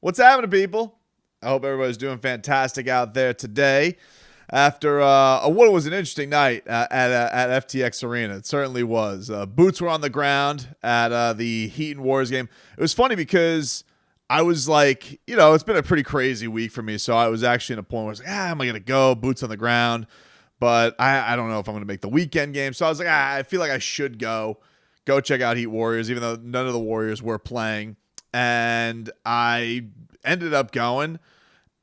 What's happening, people? I hope everybody's doing fantastic out there today. After what was an interesting night at FTX Arena, it certainly was. Boots were on the ground at the Heat and Warriors game. It was funny because I was like, it's been a pretty crazy week for me, so I was actually in a point where I was like, am I gonna go? Boots on the ground, but I don't know if I'm gonna make the weekend game. So I was like, I feel like I should go check out Heat Warriors, even though none of the Warriors were playing. And I ended up going,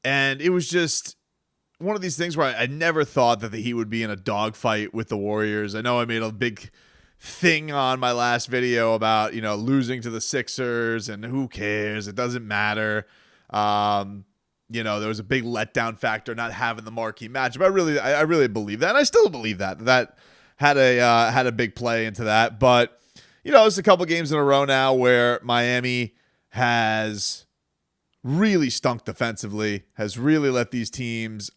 and it was just one of these things where I never thought that the Heat would be in a dogfight with the Warriors. I know I made a big thing on my last video about, losing to the Sixers and who cares? It doesn't matter. There was a big letdown factor not having the marquee matchup. I really believe that, and I still believe that had a big play into that. But it's a couple games in a row now where Miami has really stunk defensively, has really let these teams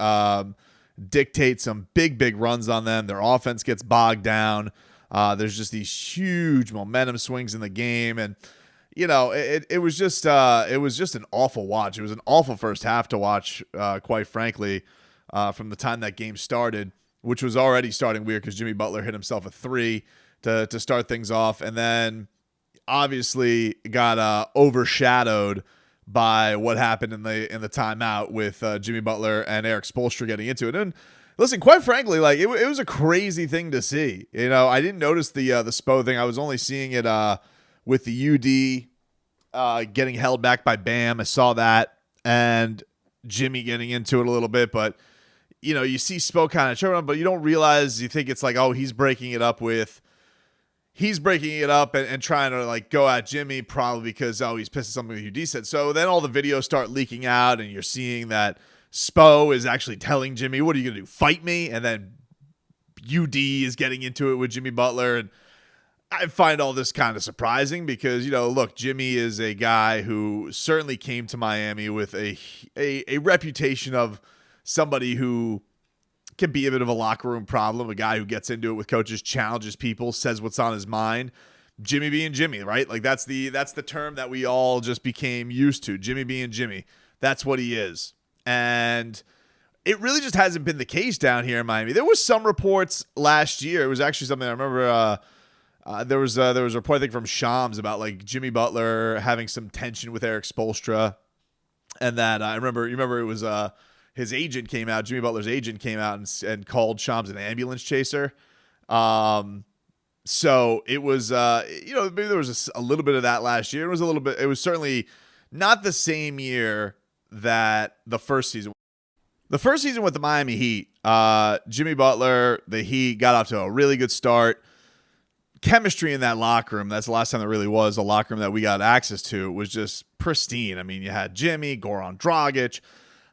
dictate some big runs on them. Their offense gets bogged down. There's just these huge momentum swings in the game, and it was just an awful watch. It was an awful first half to watch, quite frankly, from the time that game started, which was already starting weird because Jimmy Butler hit himself a three to start things off, and then obviously got overshadowed by what happened in the timeout with Jimmy Butler and Erik Spoelstra getting into it. And listen, quite frankly, like it was a crazy thing to see. I didn't notice the Spo thing. I was only seeing it with the UD getting held back by Bam. I saw that, and Jimmy getting into it a little bit, but you see Spo kind of tripping, but you don't realize. You think it's like, oh, he's breaking it up and trying to like go at Jimmy, probably because, he's pissed at something that UD said. So then all the videos start leaking out, and you're seeing that Spo is actually telling Jimmy, what are you going to do, fight me? And then UD is getting into it with Jimmy Butler. And I find all this kind of surprising because, look, Jimmy is a guy who certainly came to Miami with a reputation of somebody who can be a bit of a locker room problem, a guy who gets into it with coaches, challenges people, says what's on his mind. Jimmy being Jimmy, right? Like that's the term that we all just became used to. Jimmy being Jimmy. That's what he is. And it really just hasn't been the case down here in Miami. There was some reports last year. It was actually something I remember. There was a report, I think, from Shams about like Jimmy Butler having some tension with Erik Spoelstra, and that you remember it was his agent came out, Jimmy Butler's agent came out and called Shams an ambulance chaser. So it was, maybe there was a little bit of that last year. It was certainly not the same year that the first season. The first season with the Miami Heat, Jimmy Butler, the Heat got off to a really good start. Chemistry in that locker room, that's the last time there really was a locker room that we got access to, was just pristine. I mean, you had Jimmy, Goran Dragic,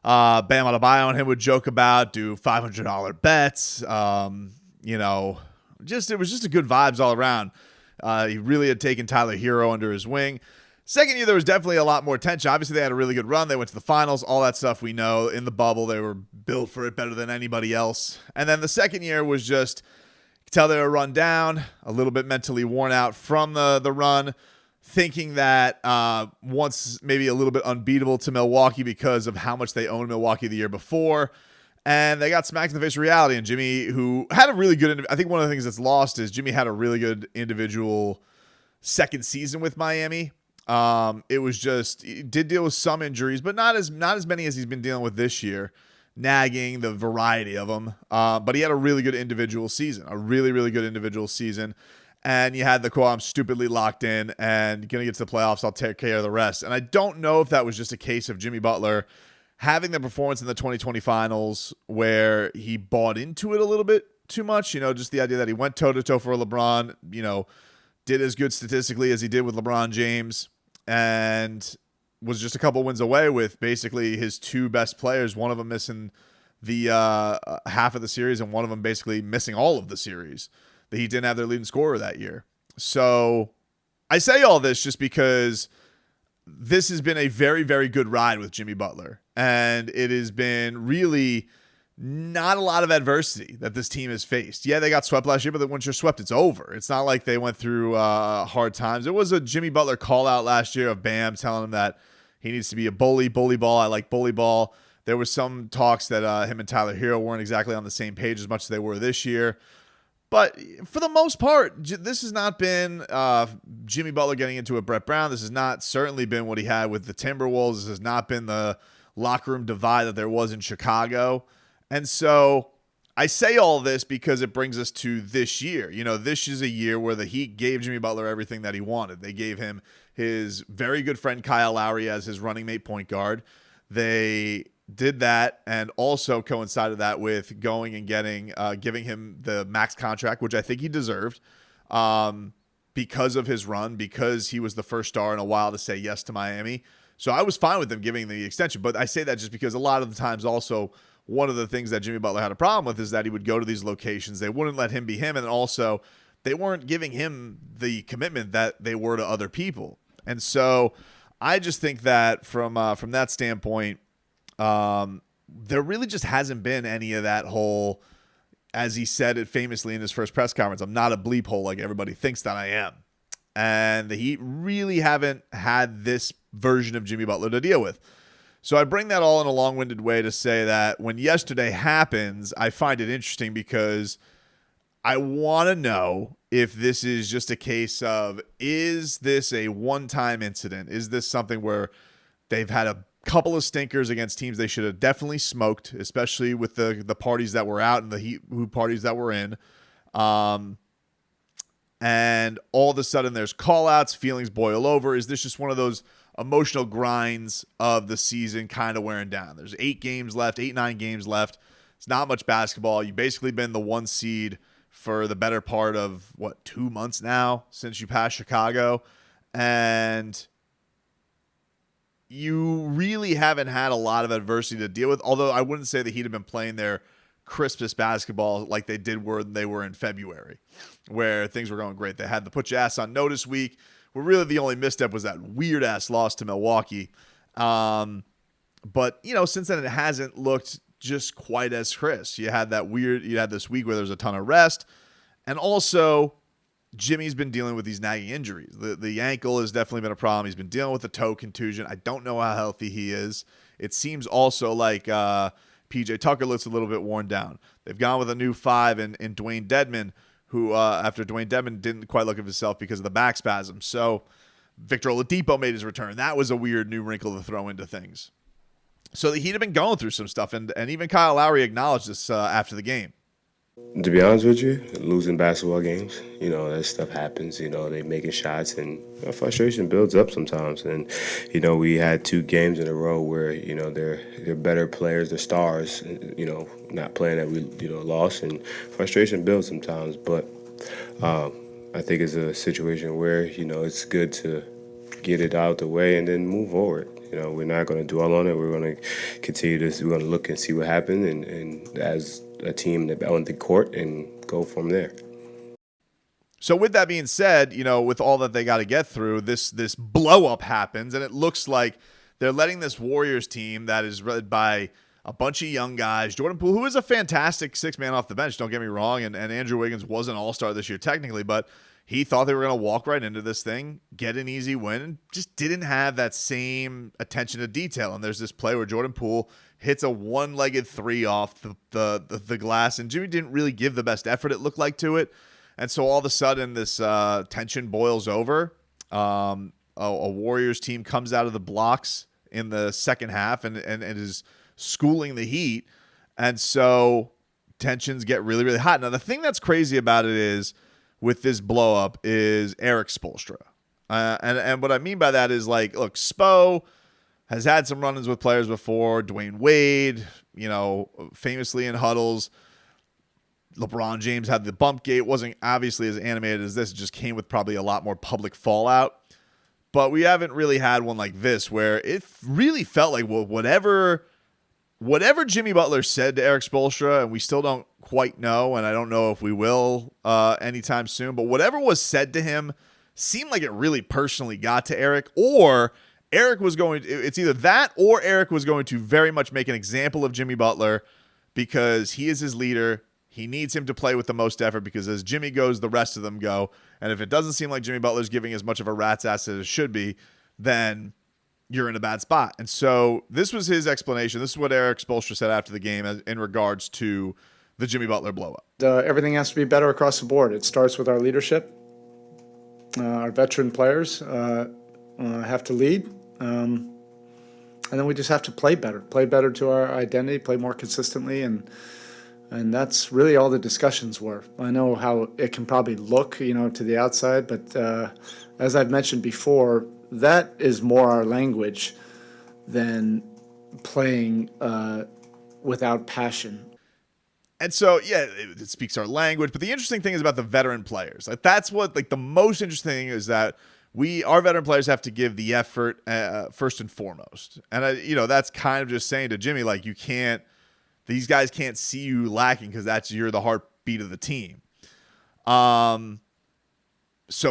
Bam Adebayo and him would joke about, do $500 bets. It was just a good vibes all around. He really had taken Tyler Hero under his wing. Second year, there was definitely a lot more tension. Obviously, they had a really good run. They went to the finals, all that stuff we know. In the bubble, they were built for it better than anybody else. And then the second year was just, you could tell they were run down, a little bit mentally worn out from the run, thinking that once maybe a little bit unbeatable to Milwaukee because of how much they owned Milwaukee the year before. And they got smacked in the face of reality. And Jimmy, who had a really good, I think one of the things that's lost is Jimmy had a really good individual second season with Miami. He did deal with some injuries, but not as many as he's been dealing with this year, nagging, the variety of them. But he had a really good individual season, And you had the quote, I'm stupidly locked in and going to get to the playoffs. I'll take care of the rest. And I don't know if that was just a case of Jimmy Butler having the performance in the 2020 finals where he bought into it a little bit too much. Just the idea that he went toe-to-toe for LeBron, did as good statistically as he did with LeBron James, and was just a couple wins away with basically his two best players, one of them missing the half of the series and one of them basically missing all of the series. The Heat didn't have their leading scorer that year. So I say all this just because this has been a very, very good ride with Jimmy Butler. And it has been really not a lot of adversity that this team has faced. Yeah, they got swept last year, but once you're swept, it's over. It's not like they went through hard times. There was a Jimmy Butler call out last year of Bam telling him that He needs to be a bully ball. I like bully ball. There was some talks that him and Tyler Hero weren't exactly on the same page as much as they were this year. But for the most part, this has not been Jimmy Butler getting into a Brett Brown. This has not certainly been what he had with the Timberwolves. This has not been the locker room divide that there was in Chicago. And so I say all this because it brings us to this year. This is a year where the Heat gave Jimmy Butler everything that he wanted. They gave him his very good friend Kyle Lowry as his running mate point guard. They did that and also coincided that with going and giving him the max contract, which I think he deserved because of his run, because he was the first star in a while to say yes to Miami. So I was fine with them giving the extension, but I say that just because a lot of the times also one of the things that Jimmy Butler had a problem with is that he would go to these locations. They wouldn't let him be him, and also they weren't giving him the commitment that they were to other people. And so I just think that from that standpoint, there really just hasn't been any of that whole, as he said it famously in his first press conference, I'm not a bleep hole like everybody thinks that I am. And the Heat really haven't had this version of Jimmy Butler to deal with. So I bring that all in a long-winded way to say that when yesterday happens, I find it interesting because I want to know if this is just a case of, is this a one-time incident? Is this something where they've had a couple of stinkers against teams they should have definitely smoked, especially with the parties that were out and the Heat parties that were in. And all of a sudden there's call-outs, feelings boil over. Is this just one of those emotional grinds of the season kind of wearing down? There's 9 games left. It's not much basketball. You've basically been the 1 seed for the better part of, 2 months now since you passed Chicago. And you really haven't had a lot of adversity to deal with, although I wouldn't say the Heat have been playing their crispest basketball like they did when they were in February, where things were going great. They had the put your ass on notice week, where really the only misstep was that weird-ass loss to Milwaukee. But, since then it hasn't looked just quite as crisp. You had this week where there's a ton of rest, and also Jimmy's been dealing with these nagging injuries. The ankle has definitely been a problem. He's been dealing with the toe contusion. I don't know how healthy he is. It seems also like PJ Tucker looks a little bit worn down. They've gone with a new 5 in Dwayne Dedmon, who after Dwayne Dedmon didn't quite look at himself because of the back spasm. So Victor Oladipo made his return. That was a weird new wrinkle to throw into things. So the Heat have been going through some stuff, and even Kyle Lowry acknowledged this after the game. To be honest with you, losing basketball games, that stuff happens. They making shots, and frustration builds up sometimes. And we had 2 games in a row where they're better players, they're stars, not playing that we lost, and frustration builds sometimes. But I think it's a situation where it's good to get it out the way and then move forward. We're not going to dwell on it. We're going to continue this. We're going to look and see what happened, and as a team on the court, and go from there. So with that being said, with all that they got to get through, this blow up happens, and it looks like they're letting this Warriors team that is led by a bunch of young guys, Jordan Poole, who is a fantastic 6-man off the bench, don't get me wrong, and Andrew Wiggins was an all-star this year technically, but he thought they were going to walk right into this thing, get an easy win, and just didn't have that same attention to detail. And there's this play where Jordan Poole hits a one-legged 3 off the glass, and Jimmy didn't really give the best effort, it looked like, to it. And so all of a sudden this tension boils over. A Warriors team comes out of the blocks in the second half and is schooling the Heat. And so tensions get really, really hot. Now, the thing that's crazy about it is, with this blow up, is Erik Spoelstra. And what I mean by that is, look, Spo has had some run-ins with players before. Dwayne Wade, famously in huddles. LeBron James had the bump gate. It wasn't obviously as animated as this. It just came with probably a lot more public fallout. But we haven't really had one like this, where it really felt like whatever Jimmy Butler said to Erik Spoelstra, and we still don't quite know, and I don't know if we will anytime soon, but whatever was said to him seemed like it really personally got to Erik, or Erik was going to, it's either that or Erik was going to very much make an example of Jimmy Butler because he is his leader. He needs him to play with the most effort because as Jimmy goes, the rest of them go. And if it doesn't seem like Jimmy Butler's giving as much of a rat's ass as it should be, then you're in a bad spot. And so this was his explanation. This is what Erik Spoelstra said after the game in regards to the Jimmy Butler blow-up. Everything has to be better across the board. It starts with our leadership. Our veteran players have to lead. And then we just have to play better to our identity, play more consistently. And that's really all the discussions were. I know how it can probably look, to the outside, but as I've mentioned before, that is more our language than playing without passion. And so, yeah, it speaks our language. But the interesting thing is about the veteran players. Like, that's what, like, the most interesting thing is that our veteran players have to give the effort first and foremost. And, that's kind of just saying to Jimmy, like, these guys can't see you lacking because you're the heartbeat of the team. So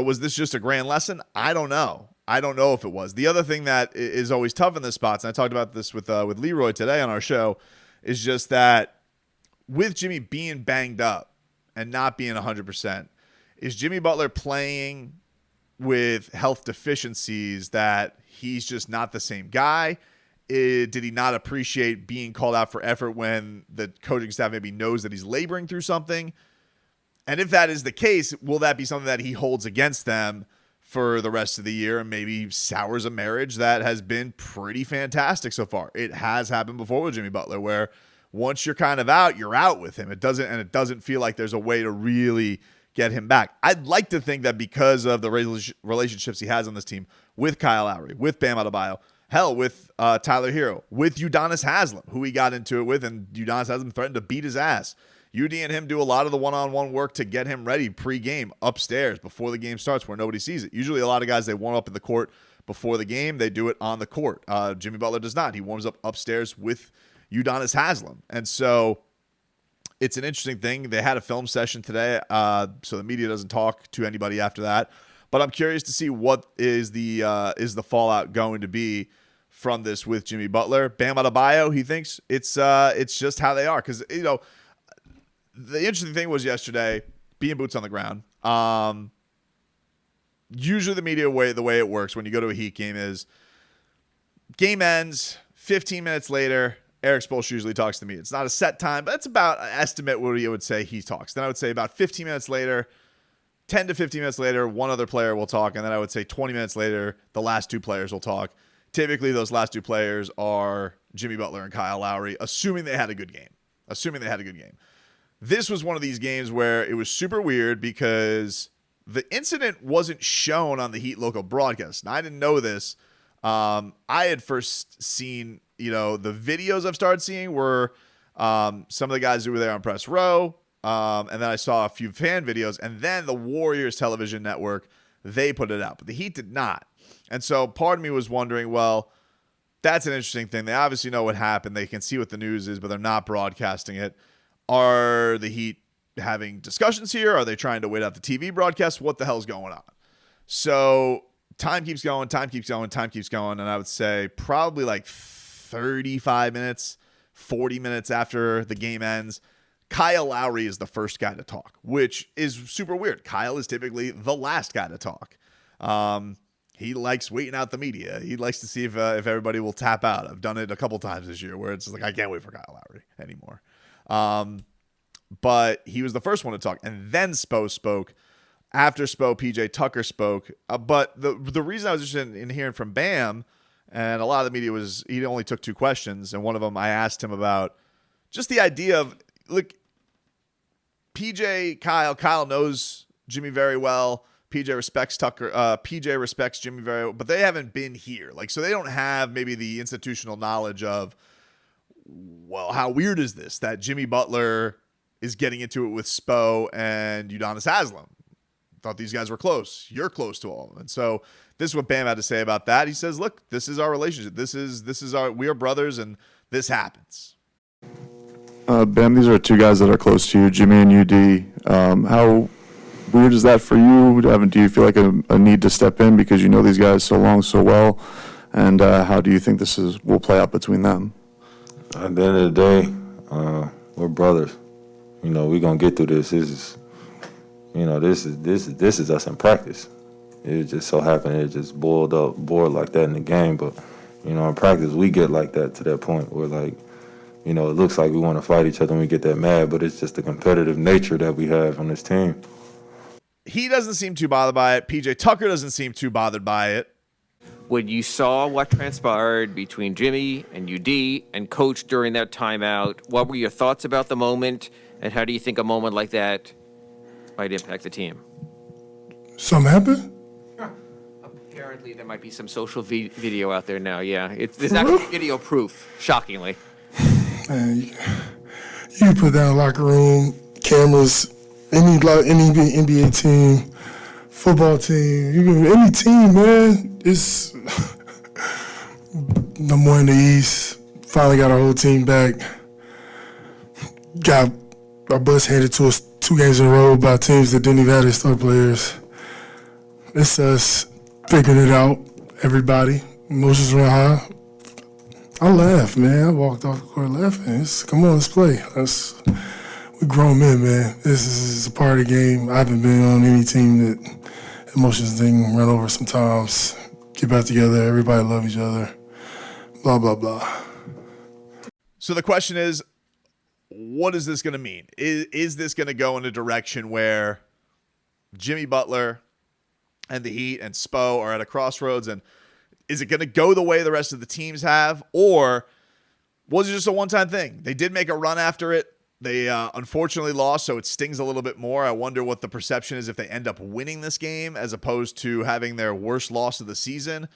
was this just a grand lesson? I don't know. I don't know if it was. The other thing that is always tough in this spots, and I talked about this with Leroy today on our show, is just that with Jimmy being banged up and not being 100%, is Jimmy Butler playing with health deficiencies that he's just not the same guy? Did he not appreciate being called out for effort when the coaching staff maybe knows that he's laboring through something? And if that is the case, will that be something that he holds against them for the rest of the year and maybe sours a marriage that has been pretty fantastic so far? It has happened before with Jimmy Butler, where once you're kind of out, you're out with him. It doesn't feel like there's a way to really get him back. I'd like to think that because of the relationships he has on this team with Kyle Lowry, with Bam Adebayo, hell, with Tyler Hero, with Udonis Haslem, who he got into it with, and Udonis Haslem threatened to beat his ass. UD and him do a lot of the one-on-one work to get him ready pre-game upstairs before the game starts where nobody sees it. Usually a lot of guys, they warm up in the court before the game. They do it on the court. Jimmy Butler does not. He warms up upstairs with Udonis Haslem. And so it's an interesting thing. They had a film session today, so the media doesn't talk to anybody after that. But I'm curious to see what is the fallout going to be from this with Jimmy Butler. Bam Adebayo, he thinks it's just how they are. Because, the interesting thing was yesterday, being boots on the ground. Usually the media the way it works when you go to a Heat game is game ends, 15 minutes later, Erik Spoelstra usually talks to me. It's not a set time, but it's about an estimate what he would say he talks. Then I would say about 15 minutes later, 10 to 15 minutes later, one other player will talk. And then I would say 20 minutes later, the last two players will talk. Typically, those last two players are Jimmy Butler and Kyle Lowry, assuming they had a good game. This was one of these games where it was super weird because the incident wasn't shown on the Heat local broadcast. Now, I didn't know this. I had first seen, the videos I've started seeing were some of the guys who were there on press row. And then I saw a few fan videos. And then the Warriors television network, they put it out. But the Heat did not. And so part of me was wondering, well, that's an interesting thing. They obviously know what happened. They can see what the news is, but they're not broadcasting it. Are the Heat having discussions here? Are they trying to wait out the TV broadcast? What the hell's going on? So time keeps going. And I would say probably like 35 minutes, 40 minutes after the game ends, Kyle Lowry is the first guy to talk, which is super weird. Kyle is typically the last guy to talk. He likes waiting out the media. He likes to see if everybody will tap out. I've done it a couple times this year where it's like, I can't wait for Kyle Lowry anymore. But he was the first one to talk. And then Spo spoke. After Spo, PJ Tucker spoke. But the reason I was interested in hearing from Bam, and a lot of the media was, he only took two questions. And one of them I asked him about just the idea of, look, Kyle knows Jimmy very well. PJ respects Tucker. PJ respects Jimmy very well, but they haven't been here. So they don't have maybe the institutional knowledge of, well, how weird is this that Jimmy Butler is getting into it with Spo and Udonis Haslem? Thought these guys were close. You're close to all of them. And so this is what Bam had to say about that. He says, look, this is our relationship. We are brothers, and this happens. Bam, these are two guys that are close to you, Jimmy and UD. How weird is that for you? Do you feel like a need to step in because you know these guys so long, so well? And how do you think will play out between them? At the end of the day, we're brothers. We're gonna get through this. This is us in practice. It just so happened it just boiled like that in the game, but You know, in practice, we get like that to that point where, like, you know, it looks like we want to fight each other and we get that mad, but it's just the competitive nature that we have on this team. He doesn't seem too bothered by it. PJ Tucker doesn't seem too bothered by it. When you saw what transpired between Jimmy and UD and Coach during that timeout, what were your thoughts about the moment, and how do you think a moment like that might impact the team? Something happened? Apparently, there might be some social video out there now. Yeah, there's actually video proof. Shockingly, Man, you can put that in the locker room, cameras, any NBA team, football team, any team, man. It's no more in the East. Finally got our whole team back. Got our butts handed to us 2 games in a row by teams that didn't even have their star players. It's us figuring it out, everybody. Emotions run high. I laughed, man. I walked off the court laughing. Come on, let's play. We grown men, man. This is a part of the game. I haven't been on any team that emotions didn't run over sometimes. Get back together. Everybody love each other. Blah, blah, blah. So the question is, what is this going to mean? Is this going to go in a direction where Jimmy Butler and the Heat and Spo are at a crossroads, and is it going to go the way the rest of the teams have, or was it just a one-time thing? They did make a run after it. They unfortunately lost, so it stings a little bit more. I wonder what the perception is if they end up winning this game as opposed to having their worst loss of the season.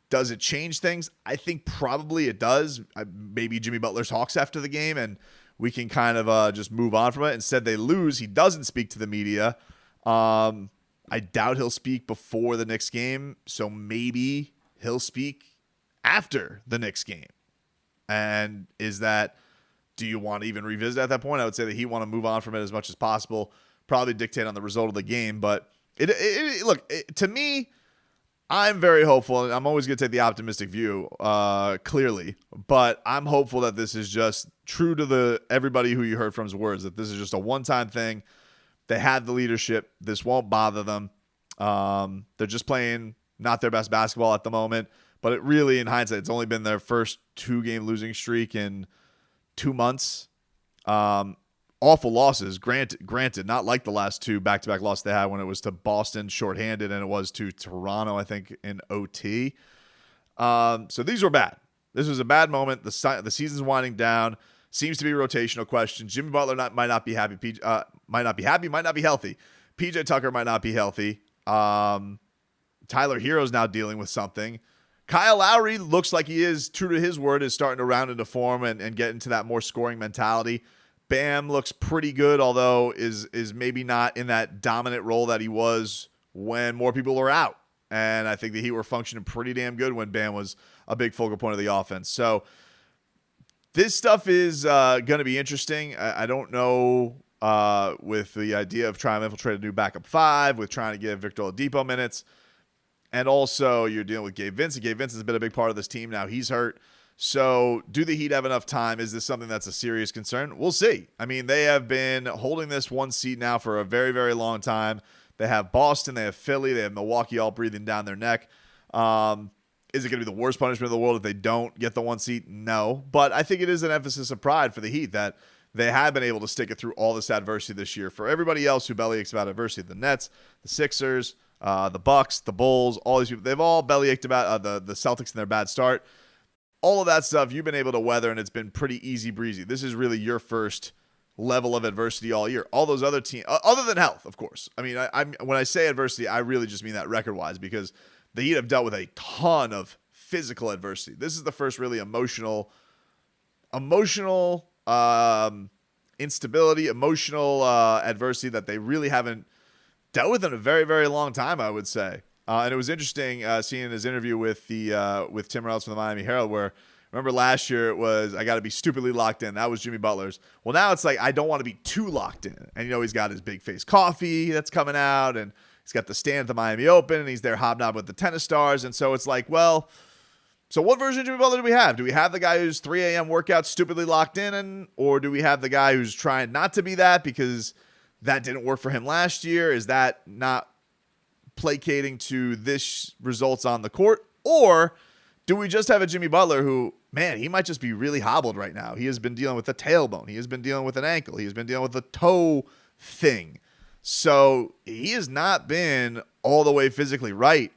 Does it change things? I think probably it does. Maybe Jimmy Butler talks after the game, and we can kind of just move on from it. Instead, they lose. He doesn't speak to the media. I doubt he'll speak before the Knicks game, so maybe he'll speak after the Knicks game. And do you want to even revisit at that point? I would say that he want to move on from it as much as possible, probably dictate on the result of the game. But look, to me, I'm very hopeful, and I'm always going to take the optimistic view, clearly. But I'm hopeful that this is just true to everybody who you heard from's words, that this is just a one-time thing. They have the leadership. This won't bother them. They're just playing not their best basketball at the moment. But it really, in hindsight, it's only been their first 2-game losing streak in 2 months. Awful losses, granted, not like the last 2 back-to-back losses they had when it was to Boston shorthanded and it was to Toronto, I think, in OT. So these were bad. This was a bad moment. The season's winding down. Seems to be a rotational question. Jimmy Butler might not be happy. Might not be healthy. PJ Tucker might not be healthy. Tyler Hero's now dealing with something. Kyle Lowry looks like he is, true to his word, is starting to round into form and get into that more scoring mentality. Bam looks pretty good, although is maybe not in that dominant role that he was when more people were out. And I think the Heat were functioning pretty damn good when Bam was a big focal point of the offense. So this stuff is going to be interesting. I don't know with the idea of trying to infiltrate a new backup 5, with trying to give Victor Oladipo minutes. And also you're dealing with Gabe Vincent. Gabe Vincent's been a big part of this team now. He's hurt. So do the Heat have enough time? Is this something that's a serious concern? We'll see. I mean, they have been holding this 1 seed now for a very, very long time. They have Boston, they have Philly, they have Milwaukee all breathing down their neck. Is it going to be the worst punishment in the world if they don't get the 1 seed? No. But I think it is an emphasis of pride for the Heat that they have been able to stick it through all this adversity this year. For everybody else who bellyaches about adversity, the Nets, the Sixers, the Bucks, the Bulls, all these people, they've all bellyached about the Celtics and their bad start. All of that stuff you've been able to weather, and it's been pretty easy breezy. This is really your first level of adversity all year. All those other teams, other than health, of course. I mean, when I say adversity, I really just mean that record-wise, because the Heat have dealt with a ton of physical adversity. This is the first really emotional instability, emotional adversity that they really haven't dealt with in a very, very long time, I would say. And it was interesting seeing his interview with Tim Reynolds from the Miami Herald, where remember last year it was, I got to be stupidly locked in. That was Jimmy Butler's. Well, now it's like, I don't want to be too locked in. And, he's got his big face coffee that's coming out, and he's got the stand at the Miami Open, and he's there hobnobbing with the tennis stars. And so it's like, well, so what version of Jimmy Butler do we have? Do we have the guy who's 3 a.m. workout stupidly locked in, or do we have the guy who's trying not to be that because that didn't work for him last year? Is that not placating to this results on the court? Or do we just have a Jimmy Butler who, man, he might just be really hobbled right now? He has been dealing with a tailbone. He has been dealing with an ankle. He has been dealing with a toe thing. So he has not been all the way physically right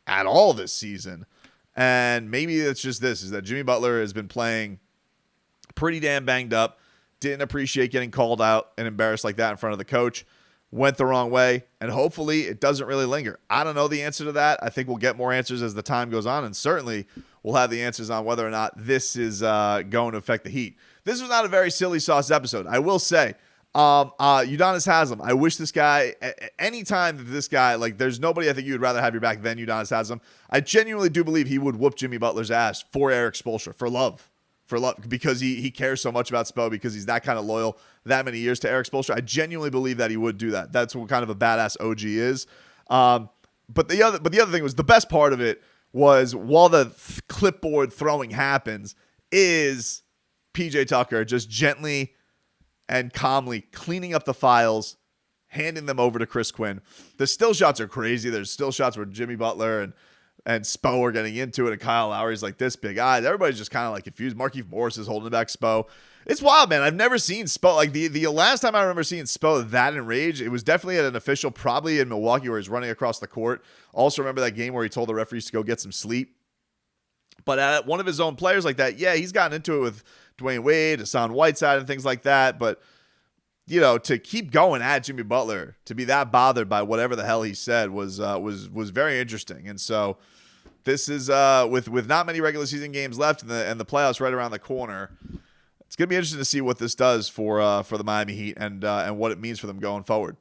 at all this season. And maybe it's just this, is that Jimmy Butler has been playing pretty damn banged up, didn't appreciate getting called out and embarrassed like that in front of the coach, went the wrong way, and hopefully it doesn't really linger. I don't know the answer to that. I think we'll get more answers as the time goes on, and certainly we'll have the answers on whether or not this is going to affect the Heat. This was not a very silly sauce episode. I will say, Udonis Haslem, I wish this guy, anytime that this guy, like there's nobody I think you would rather have your back than Udonis Haslem. I genuinely do believe he would whoop Jimmy Butler's ass for Erik Spoelstra, for love, because he cares so much about Spo, because he's that kind of loyal that many years to Erik Spoelstra. I genuinely believe that he would do that. That's what kind of a badass OG is. But the other thing was, the best part of it was, while the clipboard throwing happens, is PJ Tucker just gently and calmly cleaning up the files, handing them over to Chris Quinn. The still shots are crazy. There's still shots where Jimmy Butler and Spo are getting into it, and Kyle Lowry's like this big eyes. Everybody's just kind of like confused. Markieff Morris is holding back Spo. It's wild, man. I've never seen Spo, like the last time I remember seeing Spo that enraged, it was definitely at an official, probably in Milwaukee, where he's running across the court. Also remember that game where he told the referees to go get some sleep. But at one of his own players like that, yeah, he's gotten into it with Dwayne Wade, Hassan Whiteside, and things like that. But, you know, to keep going at Jimmy Butler, to be that bothered by whatever the hell he said was very interesting. And so this is with not many regular season games left and the playoffs right around the corner, it's going to be interesting to see what this does for the Miami Heat and what it means for them going forward.